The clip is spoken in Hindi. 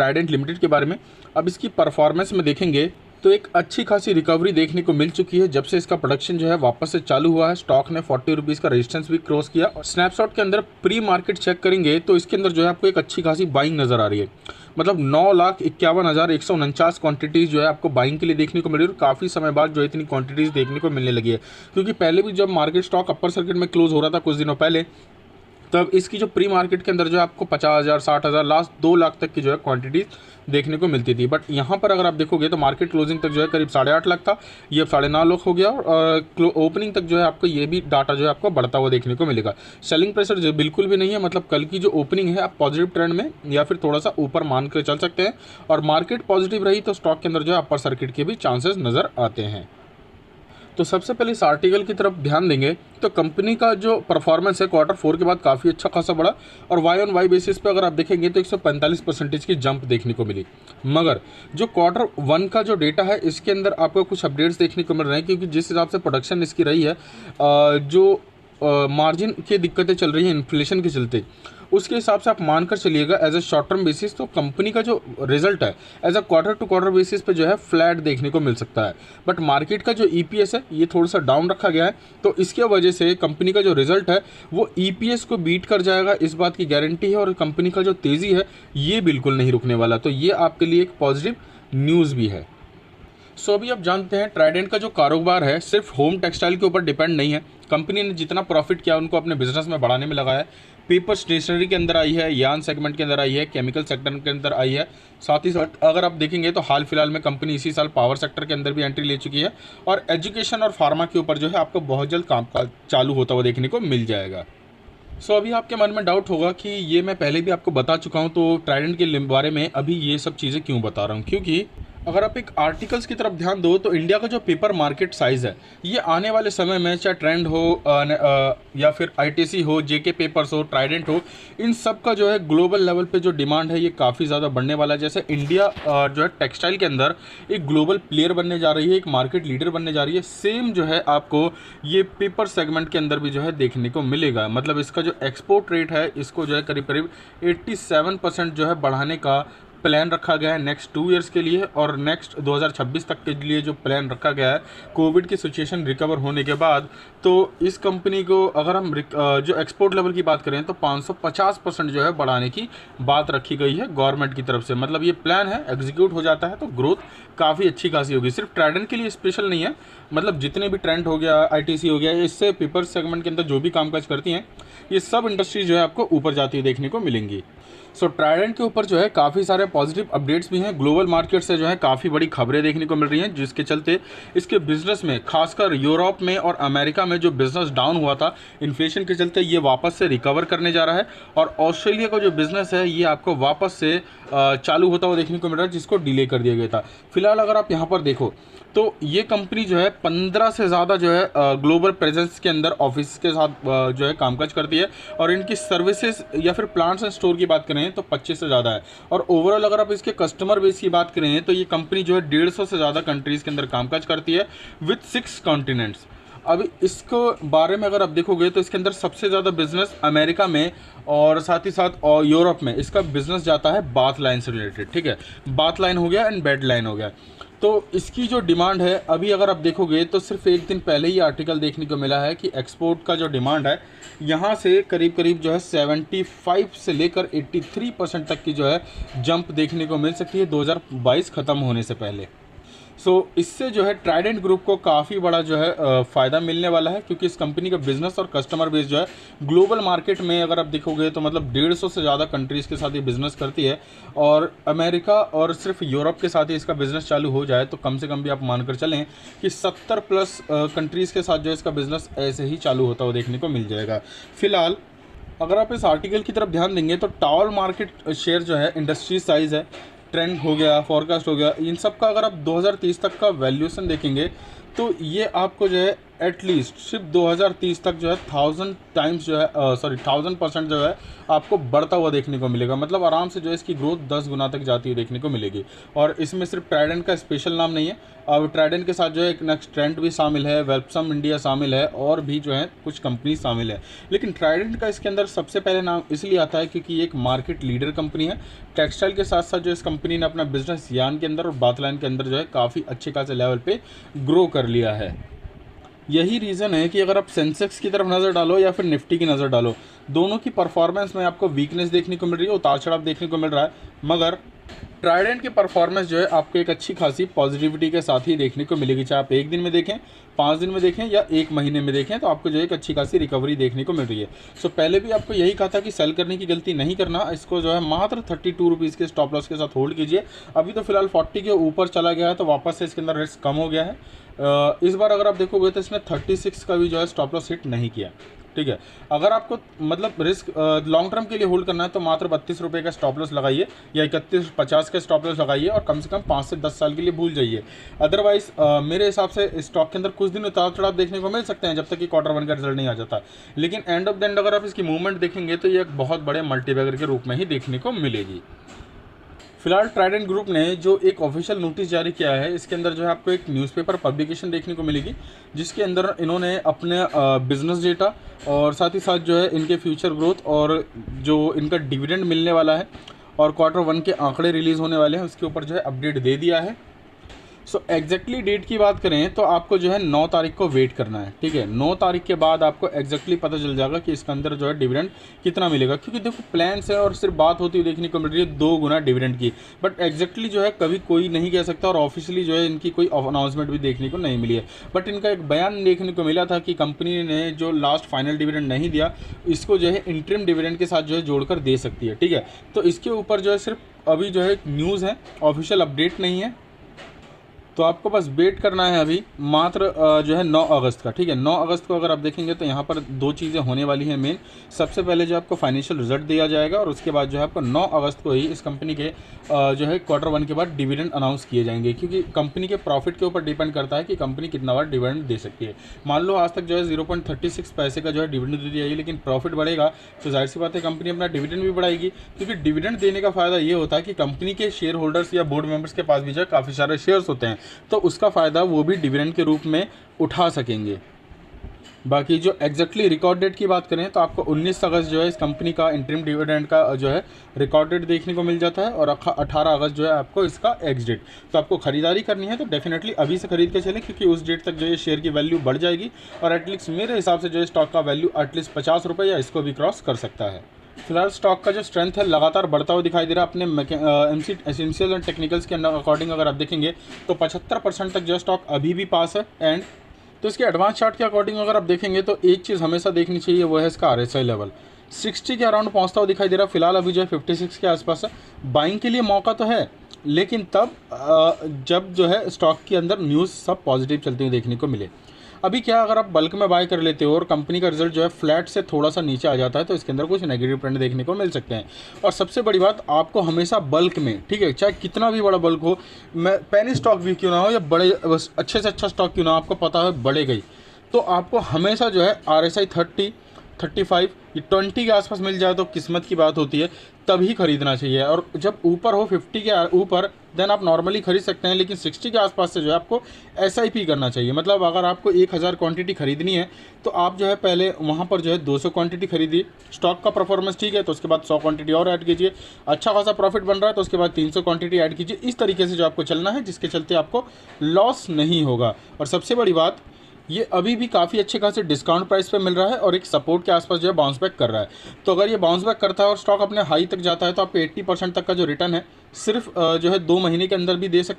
ट्राइडेंट लिमिटेड के बारे में। अब इसकी परफॉर्मेंस में देखेंगे तो एक अच्छी खासी रिकवरी देखने को मिल चुकी है जब से इसका प्रोडक्शन जो है वापस से चालू हुआ है। स्टॉक ने 40 रुपीज़ का रेजिस्टेंस भी क्रॉस किया। और स्नैपशॉट के अंदर प्री मार्केट चेक करेंगे तो इसके अंदर जो है आपको एक अच्छी खासी बाइंग नज़र आ रही है। मतलब 9,51,149 क्वांटिटीज़ जो है आपको बाइंग के लिए देखने को मिल रही है। और काफ़ी समय बाद जो है इतनी क्वांटिटीज़ देखने को मिलने लगी है, क्योंकि पहले भी जब मार्केट स्टॉक अपर सर्किट में क्लोज हो रहा था कुछ दिनों पहले, तब इसकी जो प्री मार्केट के अंदर जो है आपको 50,000 60,000 लास्ट 2 लाख तक की जो है क्वांटिटीज़ देखने को मिलती थी। बट यहाँ पर अगर आप देखोगे तो मार्केट क्लोजिंग तक जो है करीब 8.5 लाख था, ये अब 9.5 लाख हो गया। और ओपनिंग तक जो है आपको ये भी डाटा जो है आपको बढ़ता हुआ देखने को मिलेगा। सेलिंग प्रेशर जो बिल्कुल भी नहीं है, मतलब कल की जो ओपनिंग है आप पॉजिटिव ट्रेंड में या फिर थोड़ा सा ऊपर मान कर चल सकते हैं। और मार्केट पॉजिटिव रही तो स्टॉक के अंदर जो है अपर सर्किट के भी चांसेस नज़र आते हैं। तो सबसे पहले इस आर्टिकल की तरफ ध्यान देंगे तो कंपनी का जो परफॉर्मेंस है Q4 के बाद काफ़ी अच्छा खासा बढ़ा। और वाई ऑन वाई बेसिस पे अगर आप देखेंगे तो 145% की जंप देखने को मिली। मगर जो Q1 का जो डेटा है इसके अंदर आपको कुछ अपडेट्स देखने को मिल रहे हैं, क्योंकि जिस हिसाब से प्रोडक्शन इसकी रही है, जो मार्जिन की दिक्कतें चल रही हैं इन्फ्लेशन के चलते, उसके हिसाब से आप मानकर चलिएगा as a short term basis तो कंपनी का जो रिजल्ट है as a quarter to quarter basis पे जो है फ्लैट देखने को मिल सकता है। बट मार्केट का जो ईपीएस है ये थोड़ा सा डाउन रखा गया है, तो इसके वजह से कंपनी का जो रिजल्ट है वो ईपीएस को बीट कर जाएगा, इस बात की गारंटी है। और कंपनी का जो तेज़ी है ये बिल्कुल नहीं रुकने वाला, तो ये आपके लिए एक पॉजिटिव न्यूज़ भी है। सो अभी आप जानते हैं ट्राइडेंट का जो कारोबार है सिर्फ होम टेक्सटाइल के ऊपर डिपेंड नहीं है। कंपनी ने जितना प्रॉफिट किया उनको अपने बिजनेस में बढ़ाने में लगाया है। पेपर स्टेशनरी के अंदर आई है, यार्न सेगमेंट के अंदर आई है, केमिकल सेक्टर के अंदर आई है। साथ ही साथ अगर आप देखेंगे तो हाल फिलहाल में कंपनी इसी साल पावर सेक्टर के अंदर भी एंट्री ले चुकी है। और एजुकेशन और फार्मा के ऊपर जो है आपको बहुत जल्द कामकाज चालू होता हुआ देखने को मिल जाएगा। सो अभी आपके मन में डाउट होगा कि ये मैं पहले भी आपको बता चुका हूँ, तो ट्राइडेंट के बारे में अभी ये सब चीज़ें क्यों बता रहा हूँ, क्योंकि अगर आप एक आर्टिकल्स की तरफ ध्यान दो तो इंडिया का जो पेपर मार्केट साइज़ है ये आने वाले समय में चाहे ट्रेंड हो या फिर आईटीसी हो, जेके पेपर्स हो, ट्राइडेंट हो, इन सब का जो है ग्लोबल लेवल पे जो डिमांड है ये काफ़ी ज़्यादा बढ़ने वाला है। जैसे इंडिया जो है टेक्सटाइल के अंदर एक ग्लोबल प्लेयर बनने जा रही है, एक मार्केट लीडर बनने जा रही है, सेम जो है आपको ये पेपर सेगमेंट के अंदर भी जो है देखने को मिलेगा। मतलब इसका जो एक्सपोर्ट रेट है इसको जो है करीब करीब 87% जो है बढ़ाने का प्लान रखा गया है नेक्स्ट 2 इयर्स के लिए। और नेक्स्ट 2026 तक के लिए जो प्लान रखा गया है कोविड की सिचुएशन रिकवर होने के बाद, तो इस कंपनी को अगर हम जो एक्सपोर्ट लेवल की बात करें तो 550% जो है बढ़ाने की बात रखी गई है गवर्नमेंट की तरफ से। मतलब ये प्लान है, एग्जीक्यूट हो जाता है तो ग्रोथ काफ़ी अच्छी खासी होगी। सिर्फ ट्राइडेंट के लिए स्पेशल नहीं है, मतलब जितने भी ट्रेंड हो गया, आईटीसी हो गया, इससे पेपर सेगमेंट के अंदर जो भी कामकाज करती हैं ये सब इंडस्ट्रीज जो है आपको ऊपर जाती हुई देखने को मिलेंगी। सो ट्राइडेंट के ऊपर जो है काफ़ी सारे पॉजिटिव अपडेट्स भी हैं। ग्लोबल मार्केट से जो है काफ़ी बड़ी खबरें देखने को मिल रही हैं, जिसके चलते इसके बिजनेस में खासकर यूरोप में और अमेरिका में जो बिजनेस डाउन हुआ था इन्फ्लेशन के चलते, ये वापस से रिकवर करने जा रहा है। और ऑस्ट्रेलिया का जो बिजनेस है ये आपको वापस से चालू होता हुआ देखने को मिल रहा है, जिसको डिले कर दिया गया था। फिलहाल अगर आप यहाँ पर देखो तो ये कंपनी जो है 15 से ज़्यादा जो है ग्लोबल प्रेजेंस के अंदर ऑफिस के साथ जो है कामकाज करती है। और इनकी सर्विसेज या फिर प्लांट्स एंड स्टोर की बात करें तो 25 से ज़्यादा है। और ओवरऑल अगर आप इसके कस्टमर बेस की बात करें तो ये कंपनी जो है 150 से ज़्यादा कंट्रीज़ के अंदर कामकाज करती है विथ 6 कॉन्टिनेंट्स। अब इसको बारे में अगर आप देखोगे तो इसके अंदर सबसे ज़्यादा बिजनेस अमेरिका में और साथ ही साथ और यूरोप में इसका बिजनेस जाता है बाथ लाइन से रिलेटेड। ठीक है, बाथ लाइन हो गया एंड बेड लाइन हो गया। तो इसकी जो डिमांड है अभी अगर आप देखोगे तो सिर्फ एक दिन पहले ही आर्टिकल देखने को मिला है कि एक्सपोर्ट का जो डिमांड है यहाँ से करीब करीब जो है 75 से लेकर 83% तक की जो है जंप देखने को मिल सकती है 2022 ख़त्म होने से पहले। सो इससे जो है ट्राइडेंट ग्रुप को काफ़ी बड़ा जो है फ़ायदा मिलने वाला है, क्योंकि इस कंपनी का बिजनेस और कस्टमर बेस जो है ग्लोबल मार्केट में अगर आप देखोगे तो मतलब 150 से ज़्यादा कंट्रीज़ के साथ ये बिज़नेस करती है। और अमेरिका और सिर्फ यूरोप के साथ ही इसका बिज़नेस चालू हो जाए तो कम से कम भी आप मानकर चलें कि 70+ कंट्रीज़ के साथ जो है इसका बिज़नेस ऐसे ही चालू होता हुआ देखने को मिल जाएगा। फिलहाल अगर आप इस आर्टिकल की तरफ ध्यान देंगे तो टॉल मार्केट शेयर जो है, इंडस्ट्री साइज़ है, ट्रेंड हो गया, फॉरकास्ट हो गया, इन सब का अगर आप 2030 तक का वैल्यूएशन देखेंगे तो ये आपको जो है एटलीस्ट सिर्फ 2030 तक जो है 1000 टाइम्स जो है 1000% जो है आपको बढ़ता हुआ देखने को मिलेगा। मतलब आराम से जो है इसकी ग्रोथ 10 गुना तक जाती हुई देखने को मिलेगी। और इसमें सिर्फ ट्राइडेंट का स्पेशल नाम नहीं है, अब ट्राइडेंट के साथ जो है एक नेक्स्ट ट्रेंड भी शामिल है, वेल्पसम इंडिया शामिल है और भी जो है कुछ कंपनी शामिल है। लेकिन ट्राइडेंट का इसके अंदर सबसे पहले नाम इसलिए आता है क्योंकि ये एक मार्केट लीडर कंपनी है। टेक्सटाइल के साथ साथ जो इस कंपनी ने अपना बिजनेस यार्न के अंदर और बाथलाइन के अंदर जो है काफ़ी अच्छे खासे लेवल पे ग्रो कर लिया है। यही रीज़न है कि अगर आप सेंसेक्स की तरफ नज़र डालो या फिर निफ्टी की नज़र डालो, दोनों की परफॉर्मेंस में आपको वीकनेस देखने को मिल रही है, उतार चढ़ाव देखने को मिल रहा है। मगर ट्राइडेंट की परफॉर्मेंस जो है आपको एक अच्छी खासी पॉजिटिविटी के साथ ही देखने को मिलेगी। चाहे आप 1 दिन में देखें, 5 दिन में देखें या 1 महीने में देखें, तो आपको जो है एक अच्छी खासी रिकवरी देखने को मिल रही है। सो पहले भी आपको यही कहा था कि सेल करने की गलती नहीं करना, इसको जो है मात्र 32 रुपीज़ के स्टॉप लॉस के साथ होल्ड कीजिए। अभी तो फिलहाल 40 के ऊपर चला गया है, तो वापस से इसके अंदर रिस्क कम हो गया है। इस बार अगर आप देखोगे तो इसने 36 का भी जो है स्टॉप लॉस हिट नहीं किया। ठीक है, अगर आपको मतलब रिस्क लॉन्ग टर्म के लिए होल्ड करना है तो मात्र 32 रुपये का स्टॉप लॉस लगाइए या 31.50 का स्टॉप लॉस लगाइए और कम से कम 5 से 10 साल के लिए भूल जाइए। अदरवाइज मेरे हिसाब से स्टॉक के अंदर कुछ दिन उतार चढ़ाव देखने को मिल सकते हैं जब तक कि Q1 का रिजल्ट नहीं आ जाता, लेकिन एंड ऑफ द एंड अगर आप इसकी मूवमेंट देखेंगे तो ये एक बहुत बड़े मल्टीबैगर के रूप में ही देखने को मिलेगी। फिलहाल ट्राइडेंट ग्रुप ने जो एक ऑफिशियल नोटिस जारी किया है, इसके अंदर जो है आपको एक न्यूज़पेपर पब्लिकेशन देखने को मिलेगी, जिसके अंदर इन्होंने अपने बिजनेस डेटा और साथ ही साथ जो है इनके फ्यूचर ग्रोथ और जो इनका डिविडेंड मिलने वाला है और Q1 के आंकड़े रिलीज़ होने वाले हैं उसके ऊपर जो है अपडेट दे दिया है। सो एग्जैक्टली डेट की बात करें तो आपको जो है 9 तारीख को वेट करना है। ठीक है, 9 तारीख के बाद आपको एग्जैक्टली पता चल जाएगा कि इसके अंदर जो है डिविडेंड कितना मिलेगा, क्योंकि देखो प्लान्स है और सिर्फ बात होती हुई देखने को मिल रही है 2 गुना डिविडेंड की, बट एग्जैक्टली जो है कभी कोई नहीं कह सकता और ऑफिशियली जो है इनकी कोई अनाउंसमेंट भी देखने को नहीं मिली है। बट इनका एक बयान देखने को मिला था कि कंपनी ने जो लास्ट फाइनल डिविडेंड नहीं दिया, इसको जो है इंटरिम डिविडेंड के साथ जो है जोड़कर दे सकती है। ठीक है, तो इसके ऊपर जो है सिर्फ अभी जो है न्यूज़ है, ऑफिशियल अपडेट नहीं है, तो आपको बस वेट करना है अभी मात्र जो है 9 अगस्त का। ठीक है, 9 अगस्त को अगर आप देखेंगे तो यहाँ पर 2 चीज़ें होने वाली हैं मेन। सबसे पहले जो आपको फाइनेंशियल रिजल्ट दिया जाएगा और उसके बाद जो है आपको 9 अगस्त को ही इस कंपनी के जो है Q1 के बाद डिविडेंड अनाउंस किए जाएंगे, क्योंकि कंपनी के प्रॉफिट के ऊपर डिपेंड करता है कि कंपनी कितना बार डिविडेंड दे सकती है। मान लो आज तक जो है 0.36 पैसे का जो है डिविडेंड दे दिया है, लेकिन प्रॉफिट बढ़ेगा तो जाहिर सी बात है कंपनी अपना डिविडेंड भी बढ़ाएगी, क्योंकि डिविडेंड देने का फ़ायदा ये होता है कि कंपनी के शेयर होल्डर्स या बोर्ड मेंबर्स के पास भी जो है काफ़ी सारे शेयर्स होते हैं, तो उसका फ़ायदा वो भी डिविडेंड के रूप में उठा सकेंगे। बाकी जो एग्जैक्टली रिकॉर्ड डेट की बात करें तो आपको 19 अगस्त जो है इस कंपनी का इंटरिम डिविडेंड का जो है रिकॉर्ड डेट देखने को मिल जाता है और 18 अगस्त जो है आपको इसका एक्स डेट। तो आपको खरीदारी करनी है तो डेफिनेटली अभी से खरीद के चलें, क्योंकि उस डेट तक जो है शेयर की वैल्यू बढ़ जाएगी और एटलीस्ट मेरे हिसाब से जो है स्टॉक का वैल्यू एटलीस्ट 50 रुपये या इसको भी क्रॉस कर सकता है। फिलहाल स्टॉक का जो स्ट्रेंथ है लगातार बढ़ता हुआ दिखाई दे रहा है। अपने MC एसेंशियल एंड टेक्निकल्स के अकॉर्डिंग अगर आप देखेंगे तो 75% तक जो स्टॉक अभी भी पास है। एंड तो इसके एडवांस चार्ट के अकॉर्डिंग अगर आप देखेंगे तो एक चीज़ हमेशा देखनी चाहिए, वो है इसका RSI लेवल 60 के अराउंड पहुंचता हुआ दिखाई दे रहा है। फिलहाल अभी जो है 56 के आसपास है। बाइंग के लिए मौका तो है, लेकिन तब जब जो है स्टॉक के अंदर न्यूज़ सब पॉजिटिव चलती हुई देखने को मिले। अभी क्या, अगर आप बल्क में बाय कर लेते हो और कंपनी का रिजल्ट जो है फ्लैट से थोड़ा सा नीचे आ जाता है तो इसके अंदर कुछ नेगेटिव ट्रेंड देखने को मिल सकते हैं। और सबसे बड़ी बात, आपको हमेशा बल्क में, ठीक है, चाहे कितना भी बड़ा बल्क हो, मैं पेनी स्टॉक भी क्यों ना हो या बड़े अच्छे से अच्छा स्टॉक क्यों ना हो, आपको पता है बढ़ेगा ही, तो आपको हमेशा जो है RSI 30, 35 ये 20 के आसपास मिल जाए तो किस्मत की बात होती है, तभी खरीदना चाहिए। और जब ऊपर हो 50 के ऊपर देन आप नॉर्मली खरीद सकते हैं, लेकिन 60 के आसपास से जो है आपको SIP करना चाहिए। मतलब अगर आपको 1000 क्वांटिटी खरीदनी है तो आप जो है पहले वहाँ पर जो है 200 क्वांटिटी खरीदिए। स्टॉक का परफॉर्मेंस ठीक है तो उसके बाद 100 क्वांटिटी और ऐड कीजिए। अच्छा खासा प्रॉफिट बन रहा है तो उसके बाद 300 क्वांटिटी ऐड कीजिए। इस तरीके से जो आपको चलना है, जिसके चलते आपको लॉस नहीं होगा। और सबसे बड़ी बात, ये अभी भी काफ़ी अच्छे खासे डिस्काउंट प्राइस पे मिल रहा है और एक सपोर्ट के आसपास जो है बाउंस बैक कर रहा है। तो अगर ये बाउंस बैक करता है और स्टॉक अपने हाई तक जाता है तो आपको 80% तक का जो रिटर्न है सिर्फ जो है 2 महीने के अंदर भी दे सकता है।